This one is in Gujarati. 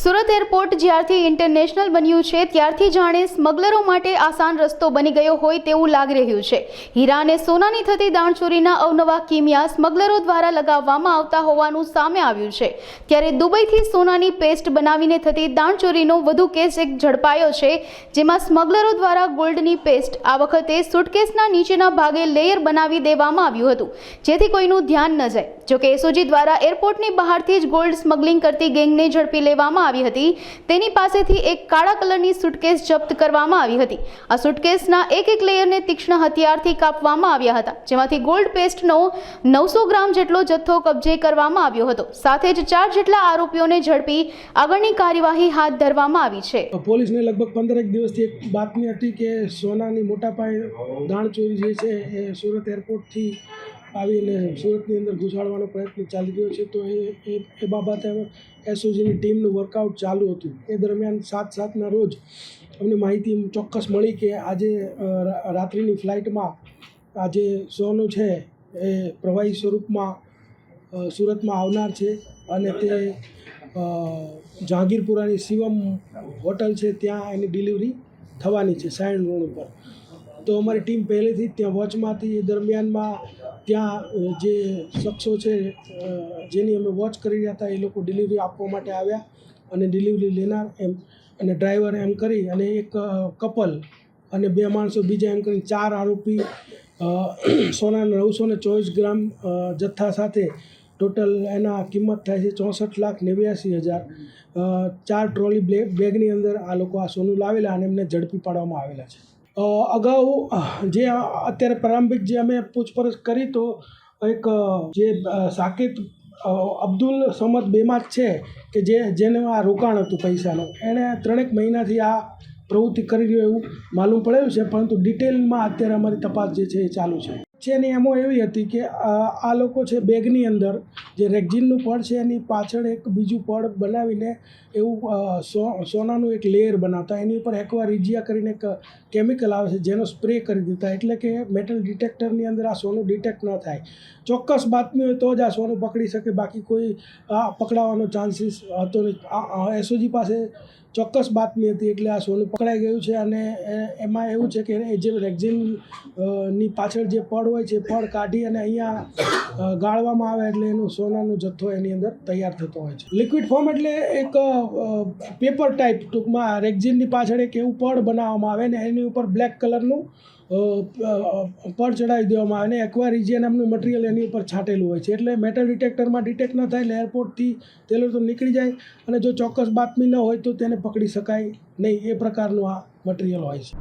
સુરત એરપોર્ટ જ્યારથી ઇન્ટરનેશનલ બન્યું છે ત્યારથી જાણે સ્મગલરો માટે આસાન રસ્તો બની ગયો હોય તેવું લાગી રહ્યું છે। હીરા અને સોનાની થતી દાણચોરીના અવનવા કિમિયા સ્મગલરો દ્વારા લગાવવામાં આવતા હોવાનું સામે આવ્યું છે। ત્યારે દુબઈથી સોનાની પેસ્ટ બનાવીને થતી દાણચોરીનો વધુ કેસ એક ઝડપાયો છે, જેમાં સ્મગલરો દ્વારા ગોલ્ડની પેસ્ટ આ વખતે સુટકેસના નીચેના ભાગે લેયર બનાવી દેવામાં આવ્યું હતું, જેથી કોઈનું ધ્યાન ન જાય। જોકે એસઓજી દ્વારા એરપોર્ટની બહારથી જ ગોલ્ડ સ્મગલિંગ કરતી ગેંગને ઝડપી લેવામાં આવી હતી। તેની પાસેથી એક કાળા કલરની સુટકેસ જપ્ત કરવામાં આવી હતી। આ સુટકેસના એક લેયરને તીક્ષ્ણ હથિયારથી કાપવામાં આવ્યા હતા, જેમાંથી ગોલ્ડ પેસ્ટનો 900 ગ્રામ જેટલો જથ્થો કબજે કરવામાં આવ્યો હતો। સાથે જ 4 જેટલા આરોપીઓને ઝડપી આગળની કાર્યવાહી હાથ ધરવામાં આવી છે। પોલીસને લગભગ 15 દિવસથી એક બાતમી હતી કે સોનાની મોટા પાયે દાણચોરી જે છે એ સુરત એરપોર્ટથી આવીને સુરતની અંદર ઘૂસાડવાનો પ્રયત્ન ચાલી રહ્યો છે। તો એ બાબતે એસઓજીની ટીમનું વર્કઆઉટ ચાલુ હતું। એ દરમિયાન 7/7ના રોજ અમને માહિતી ચોક્કસ મળી કે આજે રાત્રિની ફ્લાઇટમાં આજે સોનું છે એ પ્રવાહી સ્વરૂપમાં સુરતમાં આવનાર છે અને તે જહાંગીરપુરાની શિવમ હોટલ છે ત્યાં એની ડિલિવરી થવાની છે સાયણ રોડ ઉપર। તો અમારી ટીમ પહેલેથી જ ત્યાં વોચમાંથી એ દરમિયાનમાં ત્યાં જે શખ્સો છે જેની અમે વોચ કરી રહ્યા હતા એ લોકો ડિલિવરી આપવા માટે આવ્યા અને ડિલિવરી લેનાર એમ અને ડ્રાઈવર એમ કરી અને એક કપલ અને 2 માણસો બીજા એમ કરી 4 આરોપી સોનાના 924 ગ્રામ જથ્થા સાથે ટોટલ એના કિંમત થાય છે 64,89,000। 4 ટ્રોલી બેગની અંદર આ લોકો આ સોનું લાવેલા અને એમને ઝડપી પાડવામાં આવેલા છે। અગાઉ જે અત્યારે પ્રારંભિક જે અમે પૂછપરછ કરી તો એક જે સાકિત અબ્દુલ સમદ બેમાત છે કે જેને આ રોકાણ હતું પૈસાનું, એણે 3 મહિનાથી આ પ્રવૃત્તિ કરી રહ્યો એવું માલુમ પડેલું છે, પરંતુ ડિટેલમાં અત્યારે અમારી તપાસ જે છે એ ચાલુ છે। એની એમો એવી હતી કે આ લોકો છે બેગની અંદર જે રેક્ઝિનનું પડ છે એની પાછળ એક બીજું પડ બનાવીને એવું સોનાનું એક લેયર બનાવતા, એની ઉપર એક્વારિજિયા કરીને એક કેમિકલ આવે છે જેનો સ્પ્રે કરી દેતા, એટલે કે મેટલ ડિટેક્ટરની અંદર આ સોનું ડિટેક્ટ ન થાય। ચોક્કસ બાતમી હોય તો જ આ સોનું પકડી શકે, બાકી કોઈ આ પકડાવાનો ચાન્સીસ હતો નહીં। એસઓજી પાસે ચોક્કસ બાતમી હતી એટલે આ સોનું પકડાઈ ગયું છે અને એમાં એવું છે કે જે રેક્ઝિન ની પાછળ જે પડ હોય છે પડ કાઢી અને અહીંયા ગાળવામાં આવે એટલે એનું સોનાનો જથ્થો એની અંદર તૈયાર થતો હોય છે। લિક્વિડ ફોર્મ એટલે એક પેપર ટાઈપ, ટૂંકમાં રેક્ઝિનની પાછળ એક એવું પડ બનાવવામાં આવે ને એની ઉપર બ્લેક કલરનું પડ ચડાવી દેવામાં આવે અને એક્વારિજિયા નામનું મટીરિયલ એની ઉપર છાંટેલું હોય છે, એટલે મેટલ ડિટેક્ટરમાં ડિટેક્ટ ન થાય એટલે એરપોર્ટથી તે લોકો નીકળી જાય અને જો ચોક્કસ બાતમી ન હોય તો તેને પકડી શકાય નહીં, એ પ્રકારનું આ મટીરિયલ હોય છે।